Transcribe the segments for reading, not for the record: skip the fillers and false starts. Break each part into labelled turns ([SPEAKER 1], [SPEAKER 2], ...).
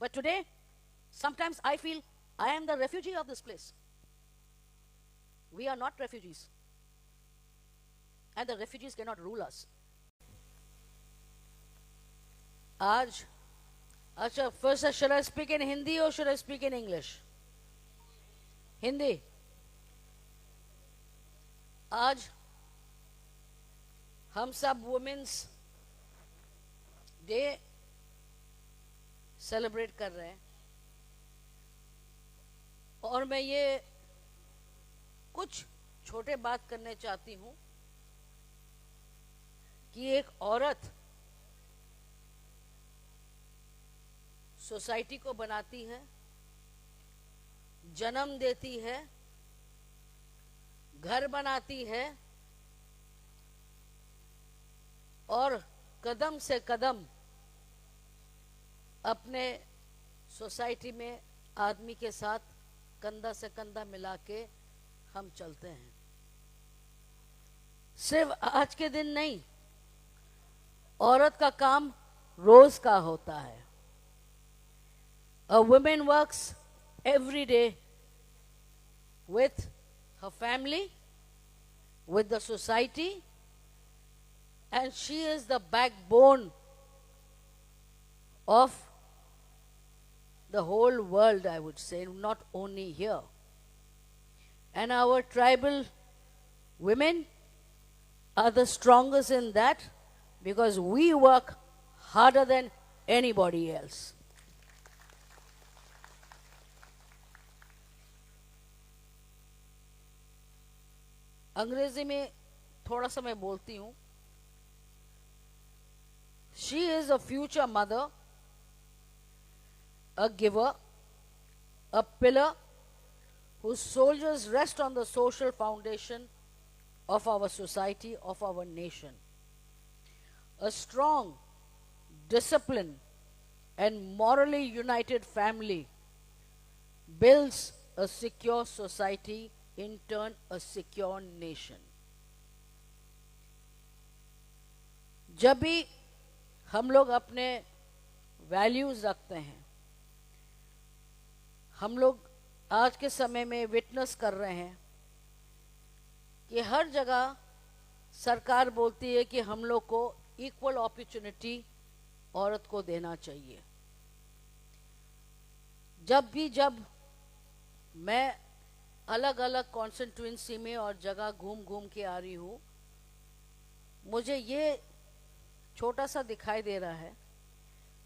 [SPEAKER 1] But today, sometimes I feel I am the refugee of this place. We are not refugees. And the refugees cannot rule us. आज, अच्छा, first should I speak in Hindi or should I speak in English? Hindi. आज हम सब women's day celebrate कर रहे हैं और मैं ये कुछ छोटे बात करने चाहती हूँ कि एक औरत सोसाइटी को बनाती है, जन्म देती है, घर बनाती है और कदम से कदम अपने सोसाइटी में आदमी के साथ कंधा से कंधा मिला के हम चलते हैं। सिर्फ आज के दिन नहीं, औरत का काम रोज का होता है। A woman works every day with her family, with the society, and she is the backbone of the whole world, I would say, not only here. And our tribal women are the strongest in that because we work harder than anybody else. अंग्रेजी में थोड़ा सा मैं बोलती हूँ। She is a future mother, a giver, a pillar whose soldiers rest on the social foundation of our society, of our nation. A strong, disciplined, and morally united family builds a secure society, in turn a secure nation. जब भी हम लोग अपने values रखते हैं, हम लोग आज के समय में विटनेस कर रहे हैं कि हर जगह सरकार बोलती है कि हम लोग को इक्वल अपॉर्चुनिटी औरत को देना चाहिए। जब मैं अलग अलग कॉन्स्टिट्यूएंसी में और जगह घूम घूम के आ रही हूँ, मुझे ये छोटा सा दिखाई दे रहा है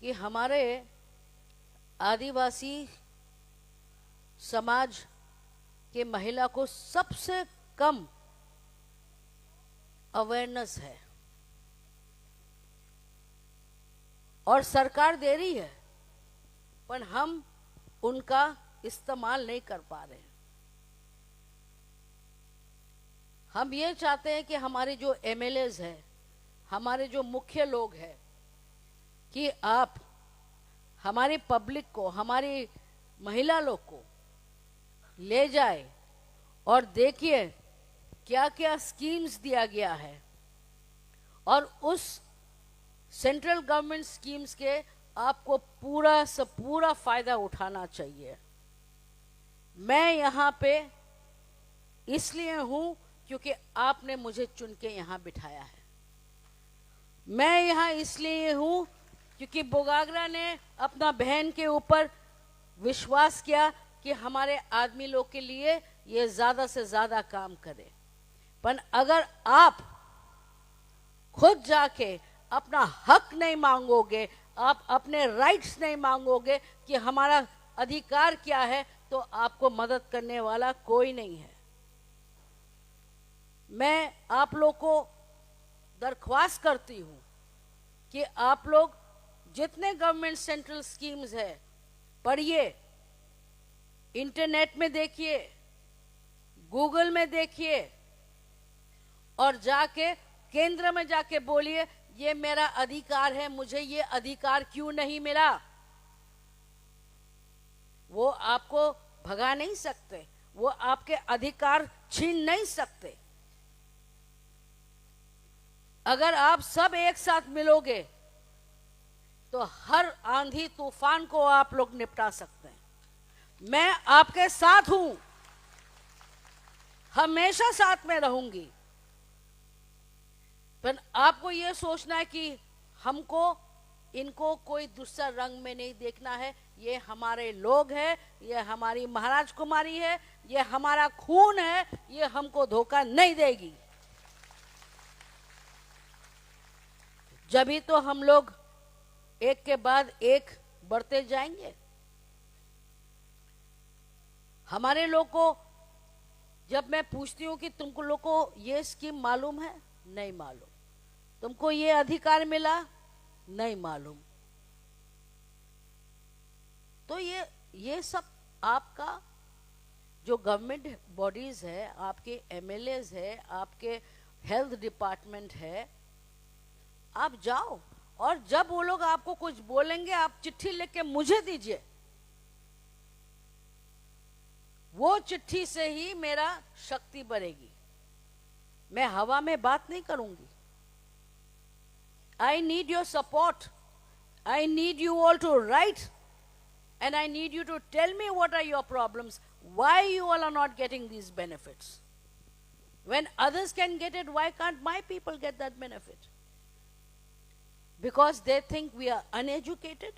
[SPEAKER 1] कि हमारे आदिवासी समाज के महिला को सबसे कम अवेयरनेस है और सरकार दे रही है, पर हम उनका इस्तेमाल नहीं कर पा रहे हैं। हम ये चाहते हैं कि हमारे जो एमएलएज हैं, हमारे जो मुख्य लोग हैं, कि आप हमारी पब्लिक को, हमारी महिला लोग को ले जाए और देखिए क्या क्या स्कीम्स दिया गया है और उस सेंट्रल गवर्नमेंट स्कीम्स के आपको पूरा से पूरा फायदा उठाना चाहिए। मैं यहाँ पे इसलिए हूँ क्योंकि आपने मुझे चुन के यहाँ बिठाया है। मैं यहाँ इसलिए हूँ क्योंकि बोगागरा ने अपना बहन के ऊपर विश्वास किया कि हमारे आदमी लोग के लिए ये ज्यादा से ज्यादा काम करे। पर अगर आप खुद जाके अपना हक नहीं मांगोगे, आप अपने राइट्स नहीं मांगोगे कि हमारा अधिकार क्या है, तो आपको मदद करने वाला कोई नहीं है। मैं आप लोग को दरख्वास्त करती हूँ कि आप लोग जितने गवर्नमेंट सेंट्रल स्कीम्स है पढ़िए, इंटरनेट में देखिए, गूगल में देखिए और जाके केंद्र में जाके बोलिए ये मेरा अधिकार है, मुझे ये अधिकार क्यों नहीं मिला। वो आपको भगा नहीं सकते, वो आपके अधिकार छीन नहीं सकते। अगर आप सब एक साथ मिलोगे तो हर आंधी तूफान को आप लोग निपटा सकते हैं। मैं आपके साथ हूं, हमेशा साथ में रहूंगी। पर आपको यह सोचना है कि हमको इनको कोई दूसरा रंग में नहीं देखना है। ये हमारे लोग हैं, ये हमारी महाराज कुमारी है, ये हमारा खून है, ये हमको धोखा नहीं देगी। जब ही तो हम लोग एक के बाद एक बढ़ते जाएंगे। हमारे लोग को जब मैं पूछती हूं कि तुमको लोग को ये स्कीम मालूम है, नहीं मालूम। तुमको ये अधिकार मिला, नहीं मालूम। तो ये सब आपका जो गवर्नमेंट बॉडीज है, आपके एमएलएज है, आपके हेल्थ डिपार्टमेंट है, आप जाओ और जब वो लोग आपको कुछ बोलेंगे आप चिट्ठी लिख के मुझे दीजिए। वो चिट्ठी से ही मेरा शक्ति बढ़ेगी। मैं हवा में बात नहीं करूंगी। I need your support. I need you all to write, and I need you to tell me what are your problems, why you all are not getting these benefits. When others can get it, why can't my people get that benefit? Because they think we are uneducated,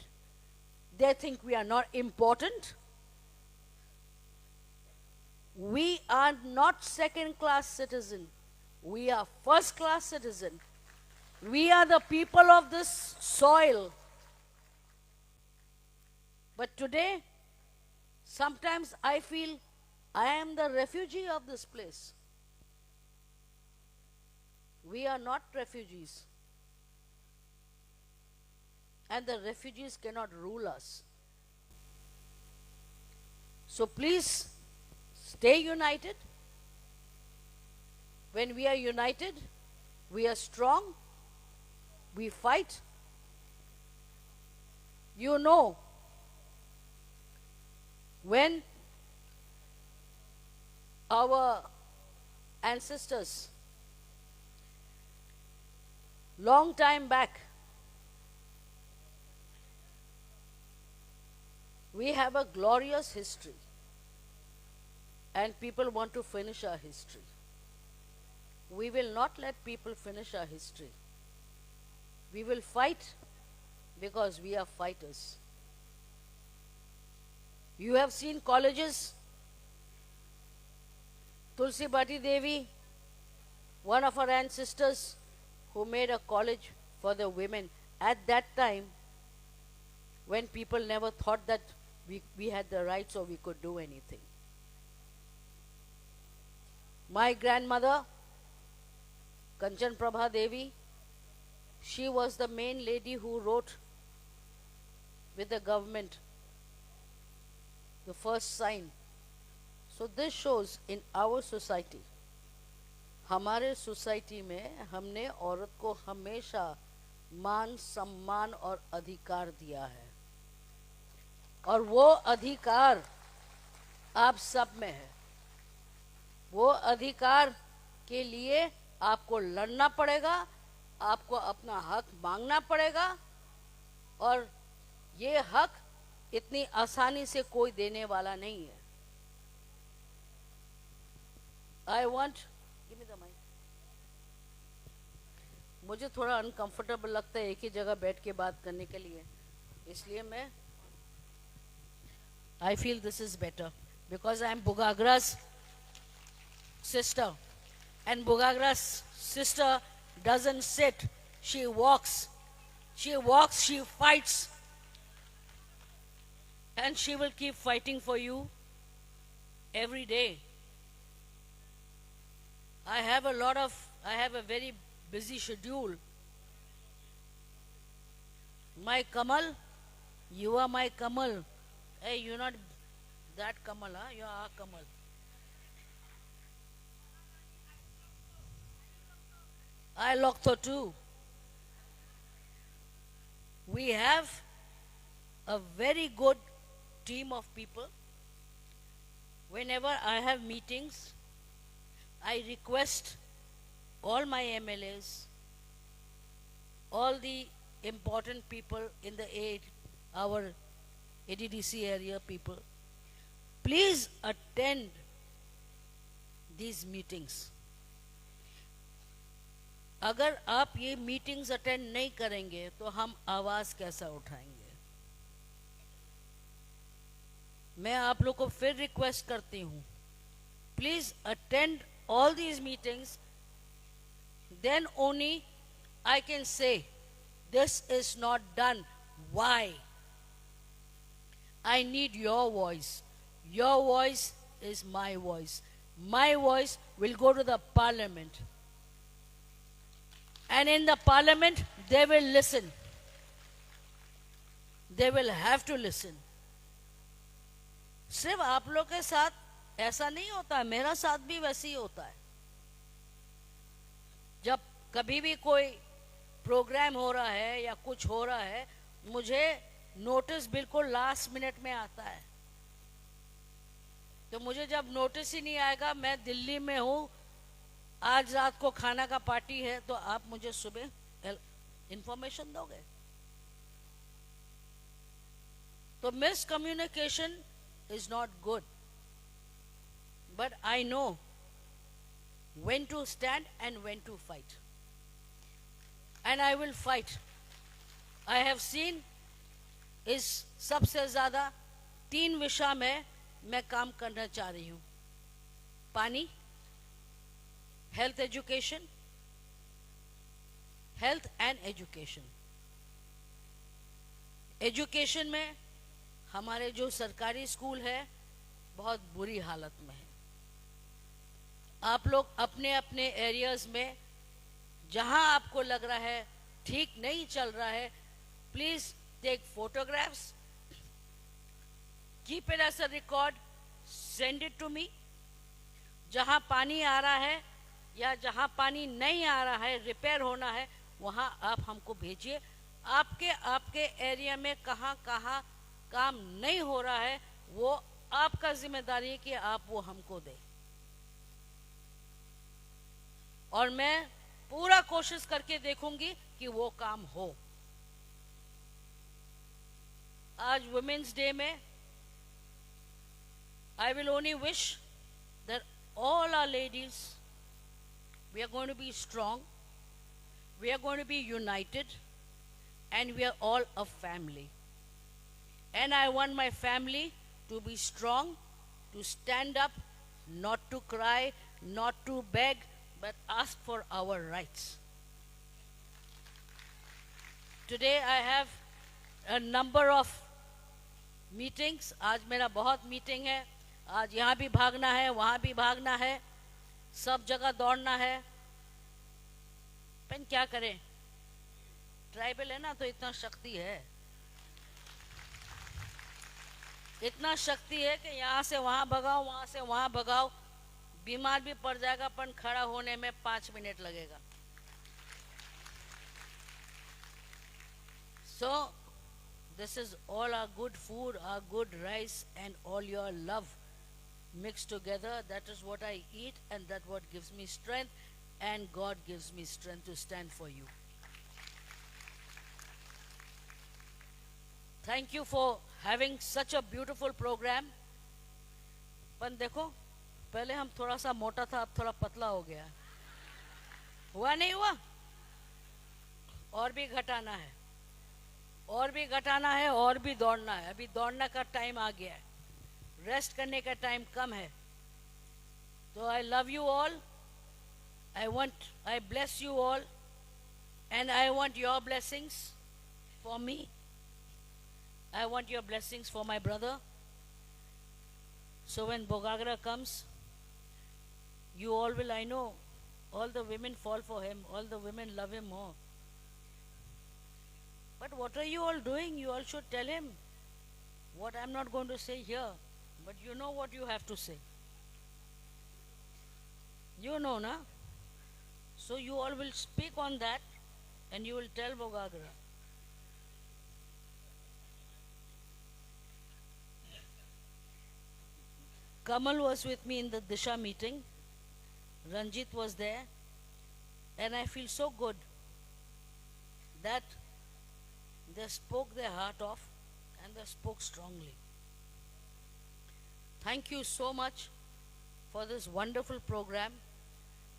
[SPEAKER 1] they think we are not important. We are not second-class citizen. We are first-class citizen. We are the people of this soil. But today, sometimes I feel I am the refugee of this place. We are not refugees. And the refugees cannot rule us. So please, stay united. When we are united, we are strong. We fight. You know, when our ancestors, long time back, we have a glorious history, and people want to finish our history. We will not let people finish our history. We will fight because we are fighters. You have seen colleges. Tulsi Bati Devi, one of our ancestors, who made a college for the women at that time when people never thought that we had the rights or we could do anything. My grandmother, Kanchan Prabha Devi, she was the main lady who wrote with the government the first sign. So this shows in our society, हमारे society में हमने औरत को हमेशा मान, सम्मान और अधिकार दिया है, और वो अधिकार आप सब में है। वो अधिकार के लिए आपको लड़ना पड़ेगा, आपको अपना हक मांगना पड़ेगा, और ये हक इतनी आसानी से कोई देने वाला नहीं है। I want, give me the mic. मुझे थोड़ा अनकंफर्टेबल लगता है एक ही जगह बैठ के बात करने के लिए, इसलिए मैं I feel this is better because I am Bugagra's sister, and Bugagra's sister doesn't sit, she walks. She walks, she fights, and she will keep fighting for you every day. I have a very busy schedule. My Kamal, you are my Kamal. Hey, you're not that Kamal, huh? You are our Kamal. I Lokto too. We have a very good team of people. Whenever I have meetings, I request all my MLAs, all the important people in the aid, our ADDC area people. Please attend these meetings. अगर आप ये meetings attend नहीं करेंगे तो हम आवाज कैसा उठाएंगे? मैं आप लोग को फिर रिक्वेस्ट करती हूँ, please attend all these meetings, then only I can say this is not done. Why? I need your voice. Your voice is my voice. My voice will go to the parliament. And in the parliament, they will listen. They will have to listen. सिर्फ आप लोग के साथ ऐसा नहीं होता है, मेरा साथ भी वैसे ही होता है. जब कभी भी कोई प्रोग्राम हो रहा है या कुछ हो रहा है, मुझे नोटिस बिल्कुल लास्ट मिनट में आता है. तो मुझे जब नोटिस ही नहीं आएगा, मैं दिल्ली में हूँ, आज रात को खाना का पार्टी है, तो आप मुझे सुबह इंफॉर्मेशन दोगे. तो miscommunication is not good. But I know when to stand and when to fight. And I will fight. I have seen इस सबसे ज़्यादा 3 विषय में मैं काम करना चाह रही हूँ. पानी, health education, health and education. Education में हमारे जो सरकारी स्कूल है बहुत बुरी हालत में है. आप लोग अपने अपने एरियाज में जहां आपको लग रहा है ठीक नहीं चल रहा है, please take photographs, keep it as a record, send it to me. जहां पानी आ रहा है या जहां पानी नहीं आ रहा है, रिपेयर होना है, वहां आप हमको भेजिए. आपके एरिया में कहां कहां काम नहीं हो रहा है, वो आपका जिम्मेदारी है कि आप वो हमको दें. और मैं पूरा कोशिश करके देखूंगी कि वो काम हो. आज वुमेन्स डे में I will only wish that all our ladies, we are going to be strong, we are going to be united, and we are all a family. And I want my family to be strong, to stand up, not to cry, not to beg, but ask for our rights. Today I have a number of meetings. आज मेरा बहुत meeting है. आज यहाँ भी भागना है, वहाँ भी भागना है, सब जगह दौड़ना है. पर क्या करें, ट्राइबल है ना, तो इतना शक्ति है, इतना शक्ति है कि यहाँ से वहाँ भगाओ, वहाँ से वहाँ भगाओ. बीमार भी पड़ जाएगा, पर खड़ा होने में 5 मिनट लगेगा. So this is all our good food, our good rice, and all your love mixed together. That is what I eat, and that what gives me strength, and God gives me strength to stand for you. Thank you for having such a beautiful program. पर देखो, पहले हम थोड़ा सा मोटा था, अब थोड़ा पतला हो गया. हुआ नहीं हुआ? और भी घटाना है, और भी घटाना है, और भी दौड़ना है. अभी दौड़ने का टाइम आ गया है, रेस्ट करने का टाइम कम है. तो I love you all. I bless you all, and I want your blessings for me. I want your blessings for my brother. So when Bogagra comes, you all will, I know, all the women fall for him, all the women love him more. But what are you all doing? You all should tell him what I'm not going to say here, but you know what you have to say. You know, na? So you all will speak on that, and you will tell Bogagra. Kamal was with me in the Disha meeting. Ranjit was there. And I feel so good that They spoke their heart off and they spoke strongly. Thank you so much for this wonderful program.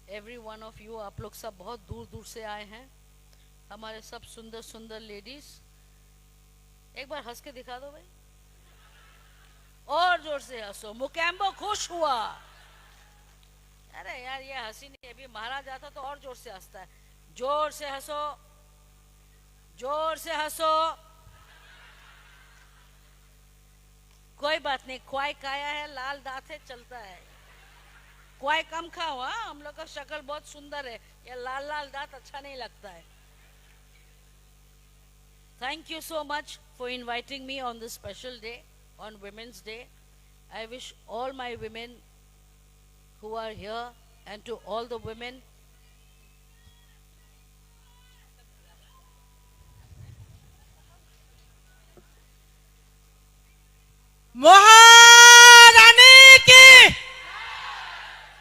[SPEAKER 1] Every one of you, आप लोग सब बहुत दूर दूर से आए हैं, हमारे सब सुंदर सुंदर लेडीज। एक बार हंस के दिखा दो भाई, और जोर से हंसो। मुकेम्बो खुश हुआ। अरे यार ये हंसी नहीं, अभी महाराज आता तो और जोर से हंसता है। जोर से हंसो, जोर से हंसो। कोई बात नहीं, ख्वाई काया है, लाल दांत है, चलता है। ख्वाई कम खाओ, हाँ, हम लोग का शक्ल बहुत सुंदर है, ये लाल लाल दांत अच्छा नहीं लगता है। Thank you so much for inviting me on this special day, on Women's Day. I wish all my women who are here and to all the women
[SPEAKER 2] महारानी की,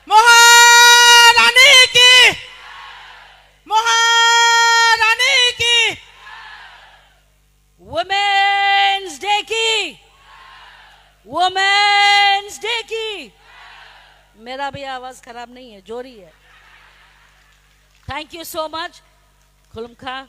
[SPEAKER 2] महारानी की, महारानी की,
[SPEAKER 1] Women's Day की, Women's Day की। मेरा भी आवाज खराब नहीं है, जोरी है। Thank you so much. खुलम खा।